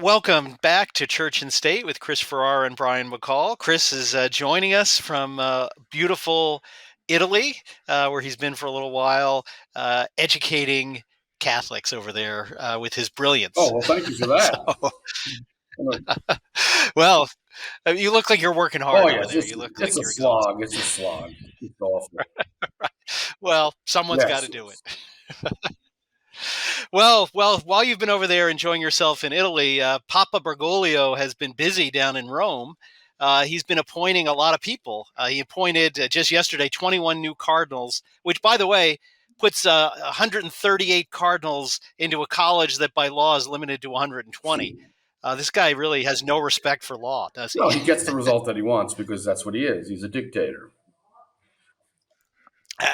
Welcome back to Church and State with Chris Farrar and Brian McCall. Chris is joining us from beautiful Italy, where he's been for a little while, educating Catholics over there with his brilliance. Oh, well, thank you for that. Well, you look like you're working hard over yes, there. You look like it's a you're slog. exhausted. It's a slog. It's awful. Well, someone's got to Yes. do it. Well, while you've been over there enjoying yourself in Italy, Papa Bergoglio has been busy down in Rome. He's been appointing a lot of people. He appointed just yesterday 21 new cardinals, which, by the way, puts 138 cardinals into a college that by law is limited to 120. This guy really has no respect for law, does he? No, he gets the result that he wants because that's what he is. He's a dictator.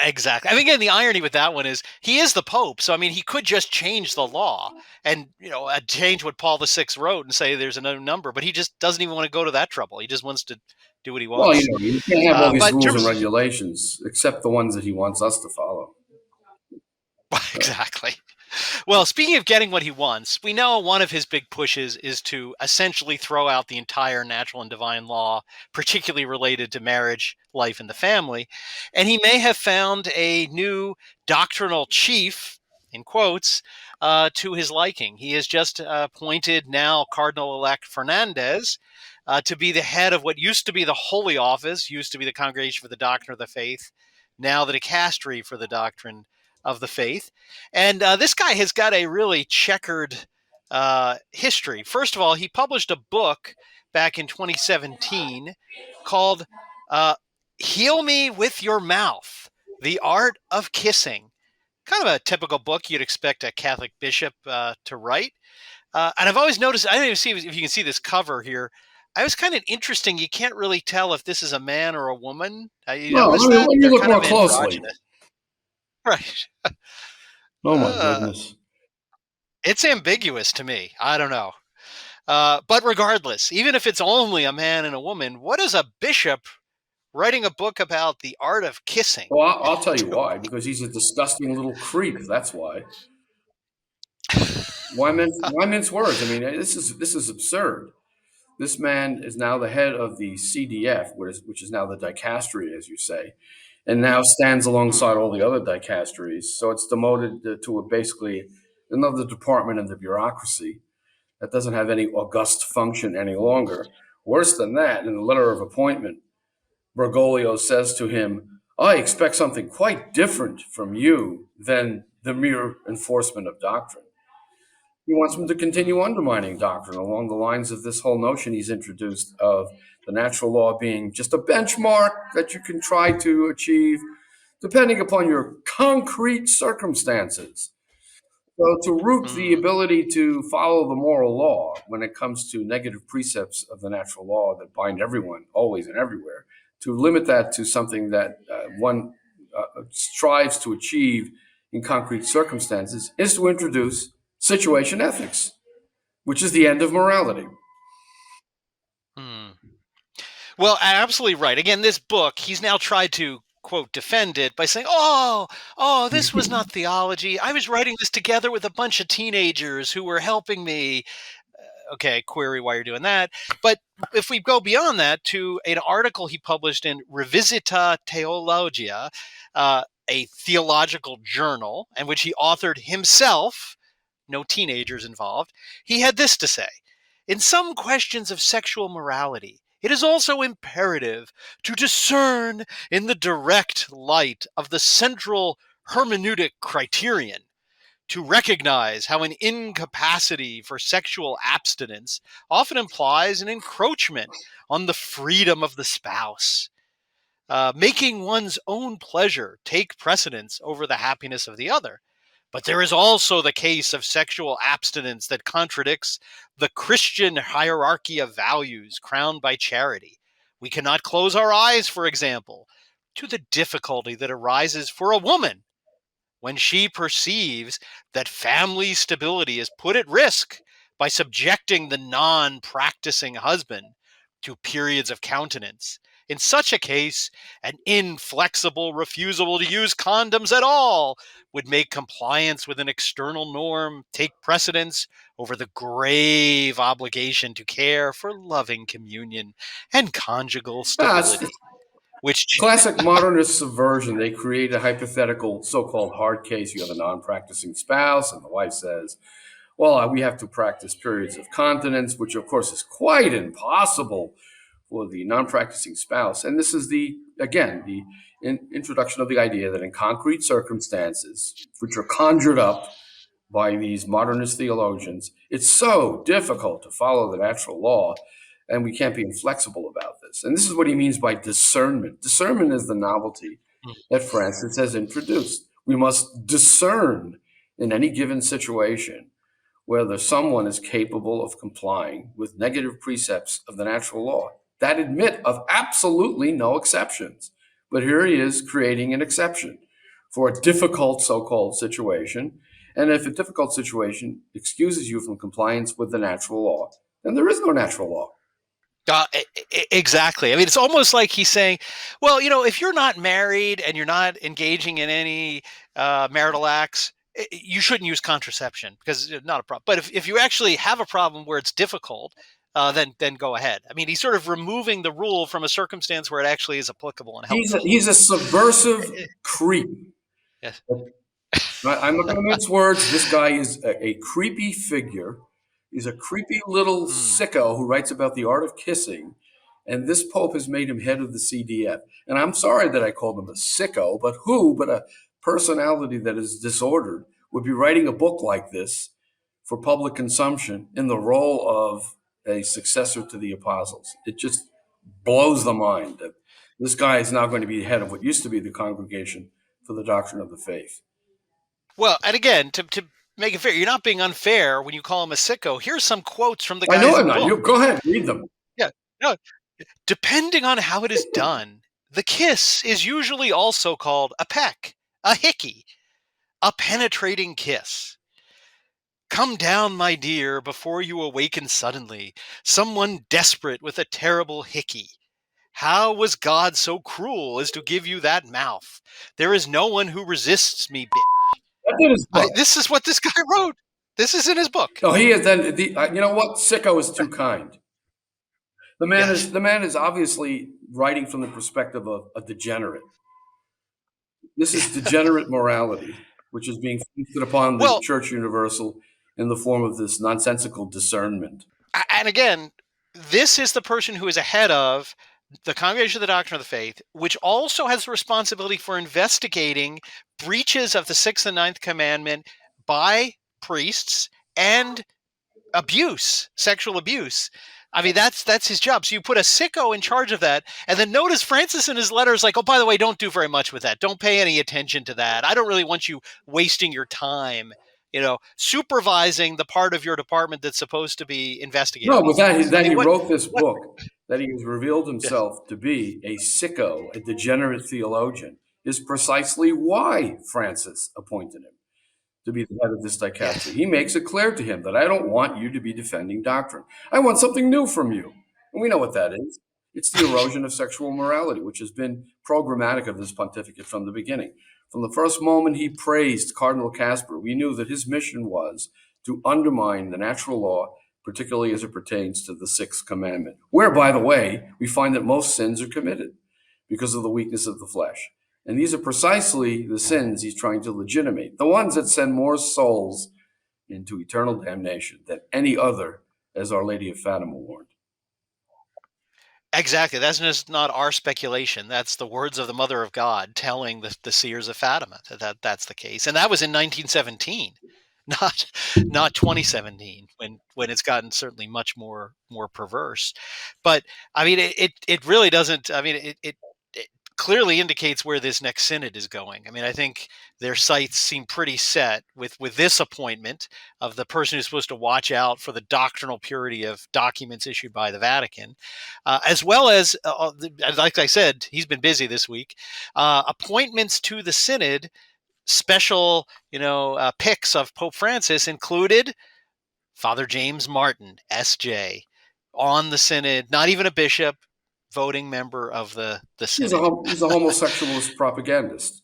Exactly. I mean, again, the irony with that one is he is the Pope. So, I mean, he could just change the law and, change what Paul VI wrote and say there's another number, but he just doesn't even want to go to that trouble. He just wants to do what he Well, wants. you can't have all these But in rules and terms regulations except the ones that he wants us to follow. Exactly. Well, speaking of getting what he wants, we know one of his big pushes is to essentially throw out the entire natural and divine law, particularly related to marriage, life, and the family. And he may have found a new doctrinal chief, in quotes, to his liking. He has just appointed now Cardinal-elect Fernandez to be the head of what used to be the Holy Office, used to be the Congregation for the Doctrine of the Faith, now the Dicastery for the Doctrine of the Faith. And this guy has got a really checkered history. First of all, he published a book back in 2017 called Heal Me with Your Mouth, The Art of Kissing. Kind of a typical book you'd expect a Catholic bishop to write. And I've always noticed, I don't even see if you can see this cover here. I was kind of interesting. You can't really tell if this is a man or a woman. You No, notice that? when you They're look kind more of closely. androgynous. Right. Oh, my goodness. It's ambiguous to me. I don't know. But regardless, even if it's only a man and a woman, what is a bishop writing a book about the art of kissing? Well, I'll tell you why. Because he's a disgusting little creep. That's why. Why mince words? I mean, this is absurd. This man is now the head of the CDF, which is now the dicastery, as you say, and now stands alongside all the other dicasteries. So it's demoted to basically another department in the bureaucracy that doesn't have any august function any longer. Worse than that, in the letter of appointment, Bergoglio says to him, I expect something quite different from you than the mere enforcement of doctrine. He wants him to continue undermining doctrine along the lines of this whole notion he's introduced of the natural law being just a benchmark that you can try to achieve depending upon your concrete circumstances. So to root the ability to follow the moral law when it comes to negative precepts of the natural law that bind everyone, always and everywhere, to limit that to something that one strives to achieve in concrete circumstances is to introduce situation ethics, which is the end of morality. Well, absolutely right. Again, this book, he's now tried to, quote, defend it by saying, oh, this was not theology. I was writing this together with a bunch of teenagers who were helping me. Okay, query why you're doing that. But if we go beyond that to an article he published in Revisita Theologia, a theological journal, in which he authored himself, no teenagers involved, he had this to say. In some questions of sexual morality, it is also imperative to discern in the direct light of the central hermeneutic criterion, to recognize how an incapacity for sexual abstinence often implies an encroachment on the freedom of the spouse, making one's own pleasure take precedence over the happiness of the other. But there is also the case of sexual abstinence that contradicts the Christian hierarchy of values crowned by charity. We cannot close our eyes, for example, to the difficulty that arises for a woman when she perceives that family stability is put at risk by subjecting the non-practicing husband to periods of continence In such a case, an inflexible refusal to use condoms at all would make compliance with an external norm take precedence over the grave obligation to care for loving communion and conjugal It's stability, which classic modernist subversion. They create a hypothetical so-called hard case. You have a non-practicing spouse, and the wife says, well, we have to practice periods of continence, which of course is quite impossible for the non-practicing spouse. And this is again, the introduction of the idea that in concrete circumstances, which are conjured up by these modernist theologians, it's so difficult to follow the natural law, and we can't be inflexible about this. And this is what he means by discernment. Discernment is the novelty that Francis has introduced. We must discern in any given situation whether someone is capable of complying with negative precepts of the natural law that admit of absolutely no exceptions. But here he is creating an exception for a difficult so-called situation. And if a difficult situation excuses you from compliance with the natural law, then there is no natural law. Exactly. I mean, it's almost like he's saying, well, if you're not married and you're not engaging in any marital acts, you shouldn't use contraception because it's not a problem. But if you actually have a problem where it's difficult, then go ahead. I mean, he's sort of removing the rule from a circumstance where it actually is applicable and helpful. He's a subversive creep. Yes. I'm not going to mince words. This guy is a creepy figure. He's a creepy little sicko who writes about the art of kissing. And this Pope has made him head of the CDF. And I'm sorry that I called him a sicko, but who but a personality that is disordered would be writing a book like this for public consumption in the role of a successor to the apostles? It just blows the mind that this guy is now going to be head of what used to be the Congregation for the Doctrine of the Faith. Well, and again, to make it fair, you're not being unfair when you call him a sicko. Here's some quotes from the guy's I know I'm book. not. You go ahead, read them. Yeah. No. Depending on how it is done, the kiss is usually also called a peck, a hickey, a penetrating kiss. Come down, my dear, before you awaken suddenly, someone desperate with a terrible hickey. How was God so cruel as to give you that mouth? There is no one who resists me, bitch. That's in his book. This is what this guy wrote. This is in his book. No, he is. Then you know what? Sicko is too kind. The man is obviously writing from the perspective of a degenerate. This is degenerate morality, which is being foisted upon the Church Universal in the form of this nonsensical discernment. And again, this is the person who is ahead of the Congregation of the Doctrine of the Faith, which also has the responsibility for investigating breaches of the Sixth and Ninth Commandment by priests and abuse, sexual abuse. I mean, that's his job. So you put a sicko in charge of that. And then notice Francis in his letter is like, oh, by the way, don't do very much with that. Don't pay any attention to that. I don't really want you wasting your time, supervising the part of your department that's supposed to be investigating. No, but that he wrote this book, that he has revealed himself to be a sicko, a degenerate theologian, is precisely why Francis appointed him to be the head of this dicastery. Yes. He makes it clear to him that I don't want you to be defending doctrine. I want something new from you. And we know what that is. It's the erosion of sexual morality, which has been programmatic of this pontificate from the beginning. From the first moment he praised Cardinal Casper, we knew that his mission was to undermine the natural law, particularly as it pertains to the Sixth Commandment, where, by the way, we find that most sins are committed because of the weakness of the flesh. And these are precisely the sins he's trying to legitimate, the ones that send more souls into eternal damnation than any other, as Our Lady of Fatima warned. Exactly. That's just not our speculation. That's the words of the Mother of God telling the seers of Fatima that's the case. And that was in 1917, not 2017, when it's gotten certainly much more perverse. But I mean, it really doesn't. I mean, it clearly indicates where this next synod is going. I mean, I think their sights seem pretty set with this appointment of the person who's supposed to watch out for the doctrinal purity of documents issued by the Vatican, as well as, like I said, he's been busy this week, appointments to the synod. Special, picks of Pope Francis included Father James Martin, S.J., on the synod, not even a bishop, voting member of the He's Synod. he's a homosexualist propagandist,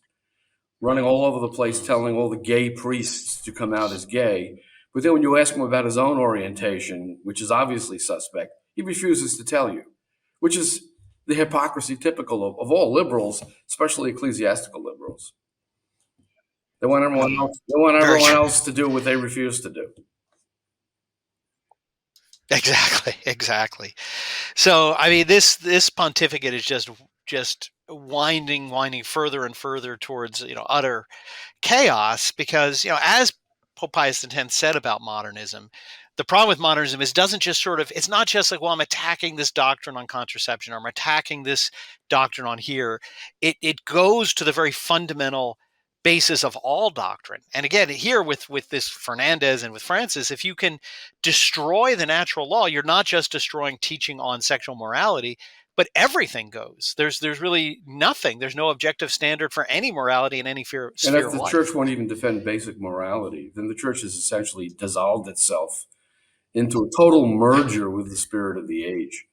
running all over the place, telling all the gay priests to come out as gay. But then when you ask him about his own orientation, which is obviously suspect, he refuses to tell you, which is the hypocrisy typical of all liberals, especially ecclesiastical liberals. They want everyone else. They want Very everyone true. else to do what they refuse to do. Exactly, exactly. So, I mean, this pontificate is just winding further and further towards utter chaos, because as Pope Pius X said about modernism, the problem with modernism is doesn't just sort of it's not just like, well, I'm attacking this doctrine on contraception, or I'm attacking this doctrine on here. It goes to the very fundamental basis of all doctrine. And again, here with this Fernandez and with Francis, if you can destroy the natural law, you're not just destroying teaching on sexual morality, but everything goes. There's really nothing. There's no objective standard for any morality in any And sphere if of the church life. won't even defend basic morality, then the church has essentially dissolved itself into a total merger with the spirit of the age.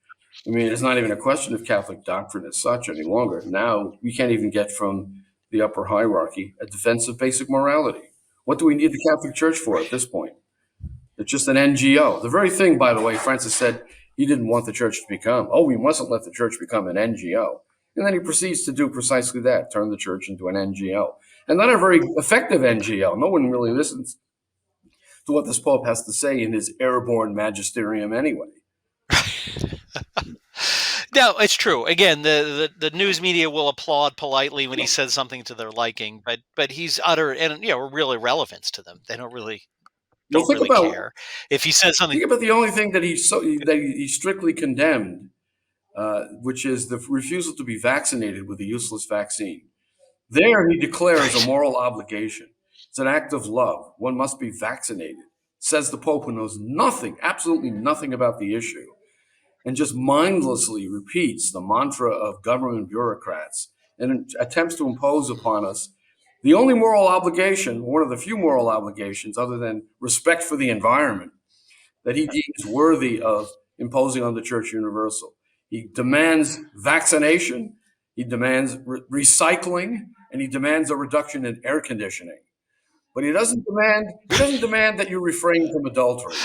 I mean, it's not even a question of Catholic doctrine as such any longer. Now we can't even get from the upper hierarchy a defense of basic morality. What do we need the Catholic Church for at this point? It's just an NGO. The very thing, by the way, Francis said he didn't want the church to become. Oh, we mustn't let the church become an NGO. And then he proceeds to do precisely that, turn the church into an NGO. And not a very effective NGO. No one really listens to what this Pope has to say in his airborne magisterium anyway. No, it's true. Again, the news media will applaud politely when he says something to their liking, but he's utter and real irrelevance to them. They don't really care if he says something. Think about the only thing that he strictly condemned, which is the refusal to be vaccinated with a useless vaccine. There he declares a moral obligation. It's an act of love. One must be vaccinated, says the Pope, who knows nothing, absolutely nothing about the issue, and just mindlessly repeats the mantra of government bureaucrats and attempts to impose upon us the only moral obligation, one of the few moral obligations, other than respect for the environment, that he deems worthy of imposing on the Church Universal. He demands vaccination, he demands recycling, and he demands a reduction in air conditioning. But he doesn't demand that you refrain from adultery,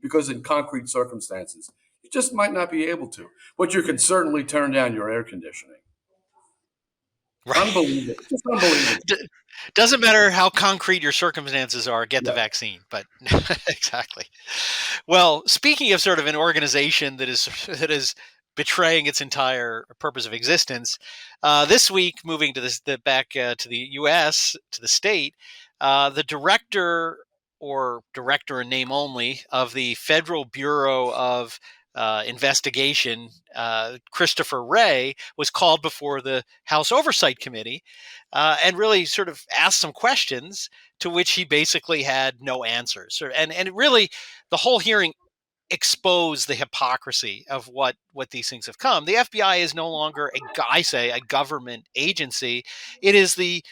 because in concrete circumstances, you just might not be able to. But you can certainly turn down your air conditioning. Right. Unbelievable. Just unbelievable. Doesn't matter how concrete your circumstances are, get the vaccine. But exactly. Well, speaking of sort of an organization that is betraying its entire purpose of existence, this week, moving to back to the U.S., to the state, the director in name only of the Federal Bureau of Investigation, Christopher Wray, was called before the House Oversight Committee and really sort of asked some questions to which he basically had no answers. And really, the whole hearing expose the hypocrisy of what these things have come. The FBI is no longer a government agency. It is the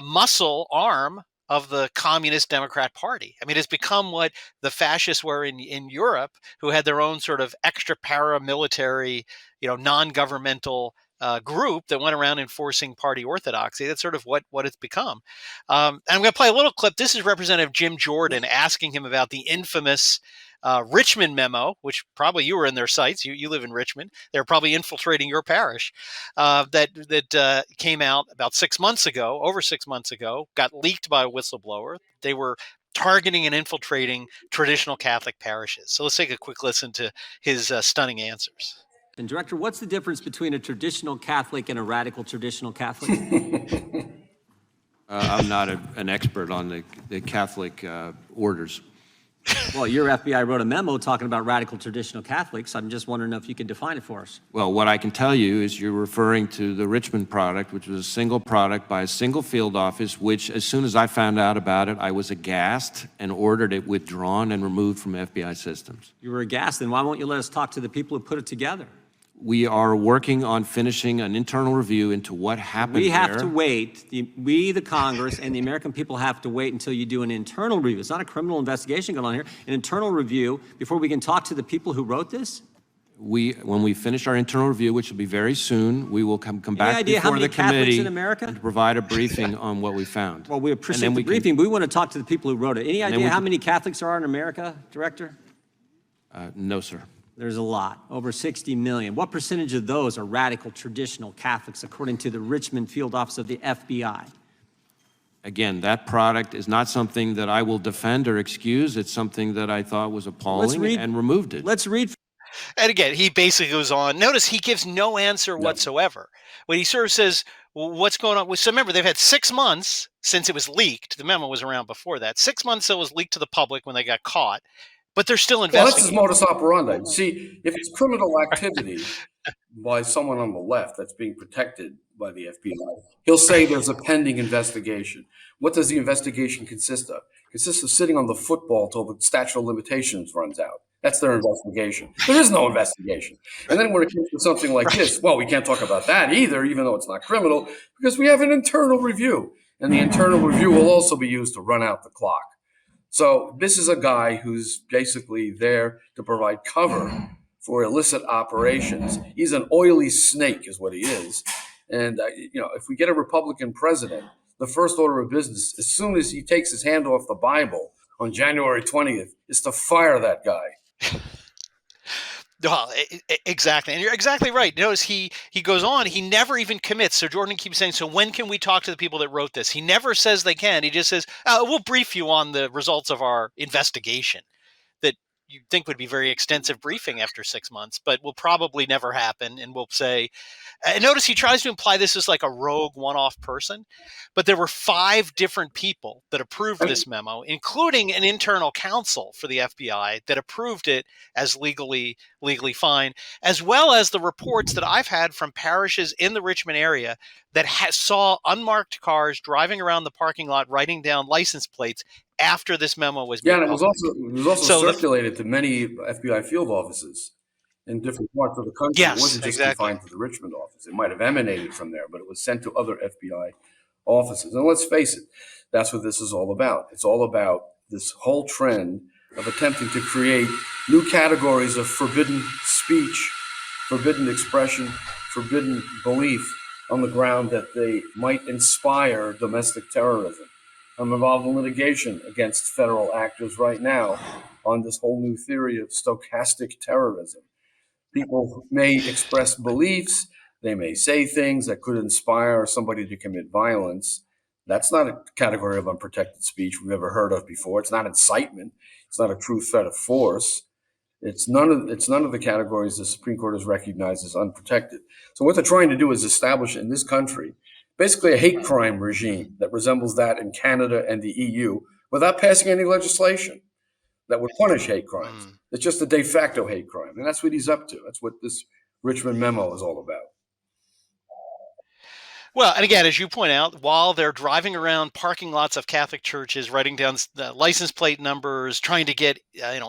muscle arm of the Communist Democrat Party. I mean, it's become what the fascists were in Europe, who had their own sort of extra paramilitary, non-governmental group that went around enforcing party orthodoxy. That's sort of what it's become. And I'm going to play a little clip. This is Representative Jim Jordan asking him about the infamous Richmond memo, which probably you were in their sites. You live in Richmond. They're probably infiltrating your parish. That came out about 6 months ago, over 6 months ago, got leaked by a whistleblower. They were targeting and infiltrating traditional Catholic parishes. So let's take a quick listen to his stunning answers. And Director, what's the difference between a traditional Catholic and a radical traditional Catholic? I'm not an expert on the Catholic orders. Well, your FBI wrote a memo talking about radical traditional Catholics. I'm just wondering if you could define it for us. Well, what I can tell you is you're referring to the Richmond product, which was a single product by a single field office, which as soon as I found out about it, I was aghast and ordered it withdrawn and removed from FBI systems. You were aghast, then why won't you let us talk to the people who put it together? We are working on finishing an internal review into what happened We have there. to wait. We, the Congress, and the American people have to wait until you do an internal review. It's not a criminal investigation going on here. An internal review before we can talk to the people who wrote this? when we finish our internal review, which will be very soon, we will come back idea how before many the Catholics committee in America? and provide a briefing on what we found. Well, we And appreciate then the we can- briefing, but we want to talk to the people who wrote it. Any then idea we how can- many Catholics there are in America, Director? No, sir. There's a lot, over 60 million. What percentage of those are radical traditional Catholics, according to the Richmond Field Office of the FBI? Again, that product is not something that I will defend or excuse. It's something that I thought was appalling and removed it. Let's read. And again, he basically goes on. Notice he gives no answer whatsoever. When he sort of says, well, what's going on? So remember, they've had 6 months since it was leaked. The memo was around before that. 6 months it was leaked to the public when they got caught. But they're still Well, that's his investigating. modus operandi. See, if it's criminal activity by someone on the left that's being protected by the FBI, he'll say there's a pending investigation. What does the investigation consist of? It consists of sitting on the football till the statute of limitations runs out. That's their investigation. There is no investigation. And then when it comes to something like this, well, we can't talk about that either, even though it's not criminal, because we have an internal review. And the internal review will also be used to run out the clock. So this is a guy who's basically there to provide cover for illicit operations. He's an oily snake is what he is. And, if we get a Republican president, the first order of business, as soon as he takes his hand off the Bible on January 20th, is to fire that guy. Well, exactly. And you're exactly right. Notice he goes on. He never even commits. So Jordan keeps saying, so when can we talk to the people that wrote this? He never says they can. He just says, we'll brief you on the results of our investigation. That you'd think would be very extensive briefing after 6 months, but will probably never happen. And we'll say, and notice he tries to imply this is like a rogue one-off person, but there were 5 different people that approved this memo, including an internal counsel for the FBI that approved it as legally fine, as well as the reports that I've had from parishes in the Richmond area that saw unmarked cars driving around the parking lot, writing down license plates after this memo was made Yeah, and it was also So circulated to many FBI field offices in different parts of the country. Yes, It wasn't just exactly. confined to the Richmond office. It might have emanated from there, but it was sent to other FBI offices. And let's face it, that's what this is all about. It's all about this whole trend of attempting to create new categories of forbidden speech, forbidden expression, forbidden belief on the ground that they might inspire domestic terrorism. I'm involved in litigation against federal actors right now on this whole new theory of stochastic terrorism. People may express beliefs, they may say things that could inspire somebody to commit violence. That's not a category of unprotected speech we've ever heard of before. It's not incitement. It's not a true threat of force. It's none of the categories the Supreme Court has recognized as unprotected. So what they're trying to do is establish in this country basically a hate crime regime that resembles that in Canada and the EU without passing any legislation that would punish hate crimes. It's just a de facto hate crime. And that's what he's up to. That's what this Richmond memo is all about. Well, and again, as you point out, while they're driving around parking lots of Catholic churches, writing down the license plate numbers, trying to get,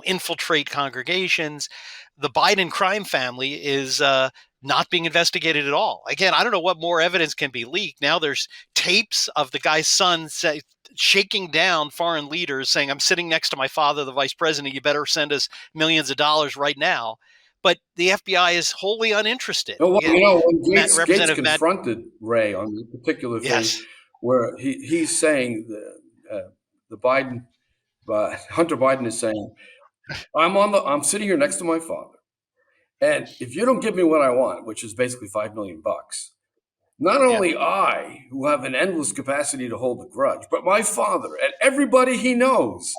infiltrate congregations, the Biden crime family is not being investigated at all. Again, I don't know what more evidence can be leaked. Now there's tapes of the guy's son shaking down foreign leaders saying, I'm sitting next to my father, the vice president. You better send us millions of dollars right now. But the FBI is wholly uninterested. Well, Again, when Gates Representative Matt- confronted Ray on this particular thing, Yes. where he's saying the Biden, Hunter Biden is saying, I'm sitting here next to my father, and if you don't give me what I want, which is basically $5 million, not only I, who have an endless capacity to hold a grudge, but my father and everybody he knows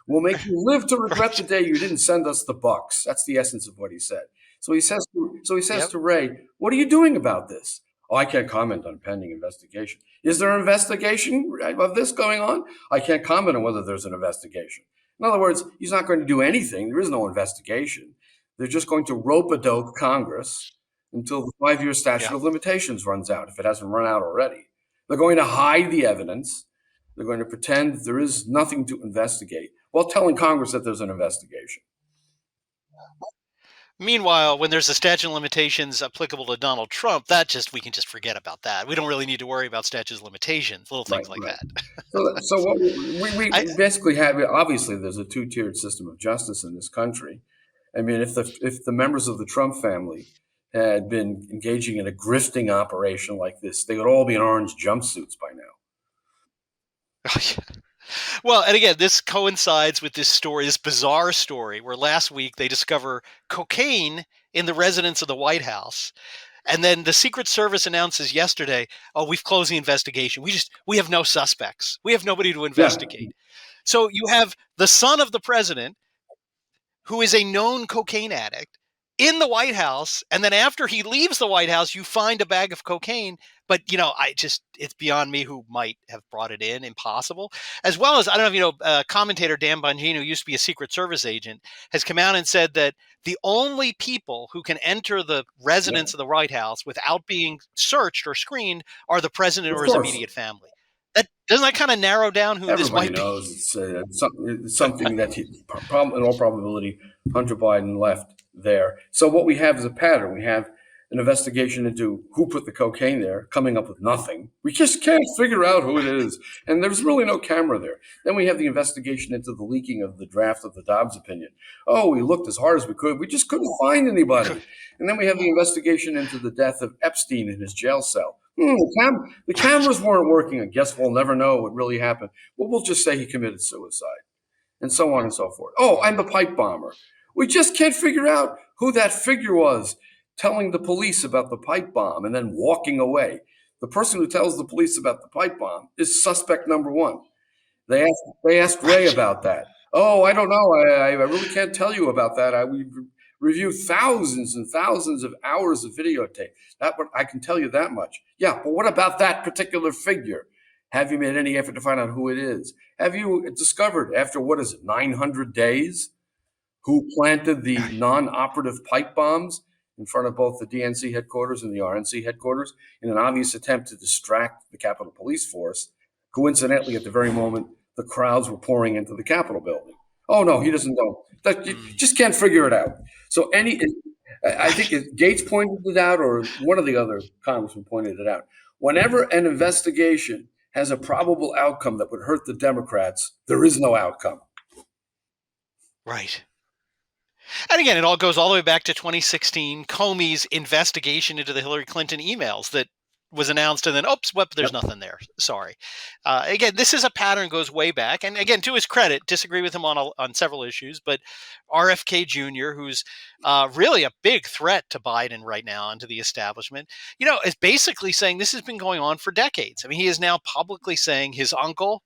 will make you live to regret the day you didn't send us the bucks. That's the essence of what he said. So he says to Ray, what are you doing about this? Oh, I can't comment on pending investigation. Is there an investigation of this going on? I can't comment on whether there's an investigation. In other words, he's not going to do anything. There is no investigation. They're just going to rope-a-dope Congress until the 5-year statute of limitations runs out, if it hasn't run out already. They're going to hide the evidence. They're going to pretend there is nothing to investigate while telling Congress that there's an investigation. Meanwhile, when there's a statute of limitations applicable to Donald Trump, we can just forget about that. We don't really need to worry about statute of limitations, little things like that. So what we basically have, obviously there's a two-tiered system of justice in this country. I mean, if the members of the Trump family had been engaging in a grifting operation like this, they would all be in orange jumpsuits by now. Well, and again, this coincides with this story, this bizarre story, where last week they discover cocaine in the residence of the White House. And then the Secret Service announces yesterday, oh, we've closed the investigation. We have no suspects. We have nobody to Yeah, investigate. So you have the son of the president, who is a known cocaine addict, in the White House, and then after he leaves the White House, you find a bag of cocaine. But it's beyond me who might have brought it in. Impossible. As well as, I don't know if you know, commentator Dan Bongino, who used to be a Secret Service agent, has come out and said that the only people who can enter the yeah, residence of the White House without being searched or screened are the president of or his course. immediate family. That doesn't that kind of narrow down who this Everybody might be? knows it's something that in all probability, Hunter Biden left there. So what we have is a pattern. We have an investigation into who put the cocaine there, coming up with nothing. We just can't figure out who it is. And there's really no camera there. Then we have the investigation into the leaking of the draft of the Dobbs opinion. Oh, we looked as hard as we could. We just couldn't find anybody. And then we have the investigation into the death of Epstein in his jail cell. The cameras weren't working. I guess we'll never know what really happened. Well, we'll just say he committed suicide, and so on and so forth. Oh, I'm the pipe bomber. We just can't figure out who that figure was telling the police about the pipe bomb and then walking away. The person who tells the police about the pipe bomb is suspect number one. They asked Ray about that. Oh, I don't know. I really can't tell you about that. We reviewed thousands and thousands of hours of videotape. I can tell you that much. Yeah, but what about that particular figure? Have you made any effort to find out who it is? Have you discovered after 900 days, who planted the non-operative pipe bombs in front of both the DNC headquarters and the RNC headquarters in an obvious attempt to distract the Capitol Police Force? Coincidentally, at the very moment the crowds were pouring into the Capitol building. Oh no, he doesn't know. You just can't figure it out. So I think Gates pointed it out, or one of the other congressmen pointed it out. Whenever an investigation has a probable outcome that would hurt the Democrats, there is no outcome. Right. And again, it all goes all the way back to 2016, Comey's investigation into the Hillary Clinton emails that was announced, and then, oops, there's nothing there. Sorry. Again, this is a pattern, goes way back. And again, to his credit, disagree with him on several issues, but RFK Jr., who's really a big threat to Biden right now and to the establishment, is basically saying this has been going on for decades. I mean, he is now publicly saying his uncle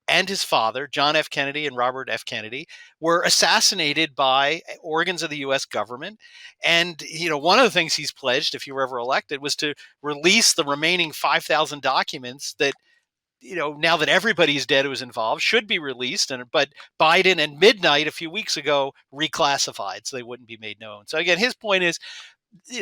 and his father, John F. Kennedy and Robert F. Kennedy, were assassinated by organs of the U.S. government. And, one of the things he's pledged, if he were ever elected, was to release the remaining 5,000 documents that, now that everybody's dead who was involved, should be released. But Biden and midnight a few weeks ago reclassified, so they wouldn't be made known. So again, his point is,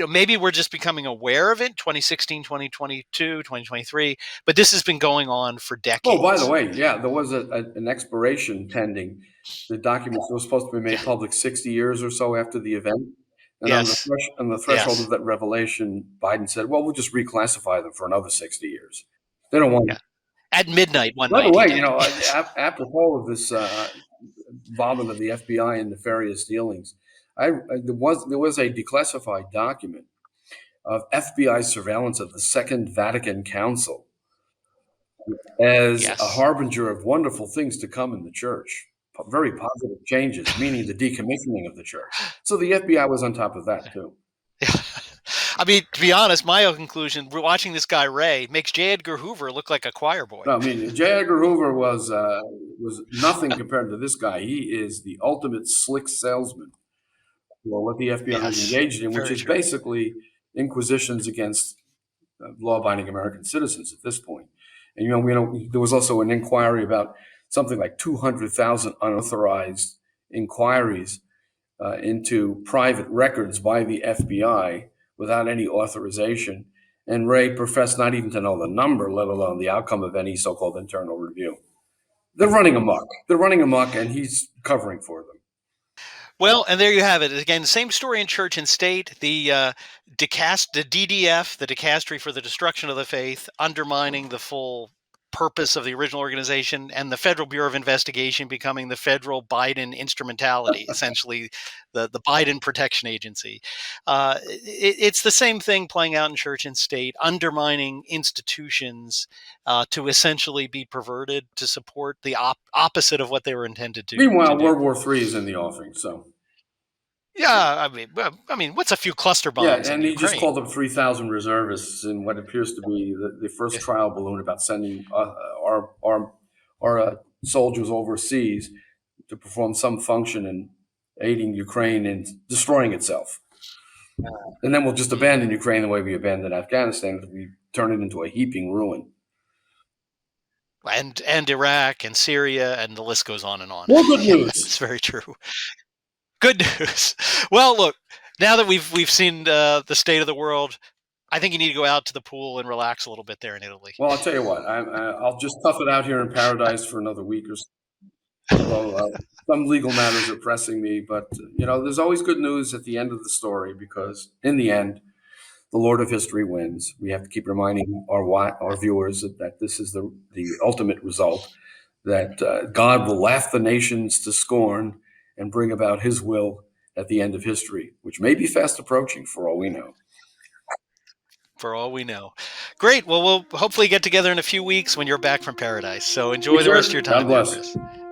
maybe we're just becoming aware of it, 2016, 2022, 2023, but this has been going on for decades. Oh, by the way, yeah, there was an expiration pending. The documents were supposed to be made public 60 years or so after the event. And yes. on the threshold of that revelation, Biden said, well, we'll just reclassify them for another 60 years. They don't want At midnight one night. By the way, apropos of this involvement of the FBI in nefarious dealings, there was a declassified document of FBI surveillance of the Second Vatican Council as a harbinger of wonderful things to come in the church. Very positive changes, meaning the decommissioning of the church. So the FBI was on top of that too. I mean, to be honest, my own conclusion, we're watching this guy Ray, makes J. Edgar Hoover look like a choir boy. No, I mean, J. Edgar Hoover was nothing compared to this guy. He is the ultimate slick salesman for what the FBI is engaged in, which is basically inquisitions against law-abiding American citizens at this point. And there was also an inquiry about something like 200,000 unauthorized inquiries into private records by the FBI without any authorization. And Ray professed not even to know the number, let alone the outcome of any so-called internal review. They're running amok, and he's covering for them. Well, and there you have it. Again, same story in church and state. The DDF, the Dicastery for the Destruction of the Faith, undermining the full purpose of the original organization, and the Federal Bureau of Investigation becoming the Federal Biden Instrumentality, essentially the Biden Protection Agency. It's the same thing playing out in church and state, undermining institutions to essentially be perverted to support the opposite of what they were intended to. Meanwhile, do. World War III is in the offing. So Yeah, I mean, what's a few cluster yeah, bombs in and he just Ukraine? called up 3,000 reservists in what appears to be the first trial balloon about sending our soldiers overseas to perform some function in aiding Ukraine in destroying itself. And then we'll just abandon Ukraine the way we abandoned Afghanistan, because we turn it into a heaping ruin. And Iraq and Syria, and the list goes on and on. More good news. It's very true. Good news. Well, look, now that we've seen the state of the world, I think you need to go out to the pool and relax a little bit there in Italy. Well, I'll tell you what, I'll just tough it out here in paradise for another week or so. Although some legal matters are pressing me, but there's always good news at the end of the story, because in the end, the Lord of history wins. We have to keep reminding our viewers that this is the ultimate result, that God will laugh the nations to scorn and bring about his will at the end of history, which may be fast approaching for all we know. For all we know. Great. Well, we'll hopefully get together in a few weeks when you're back from paradise. So enjoy the rest of your time. God bless. There, Chris.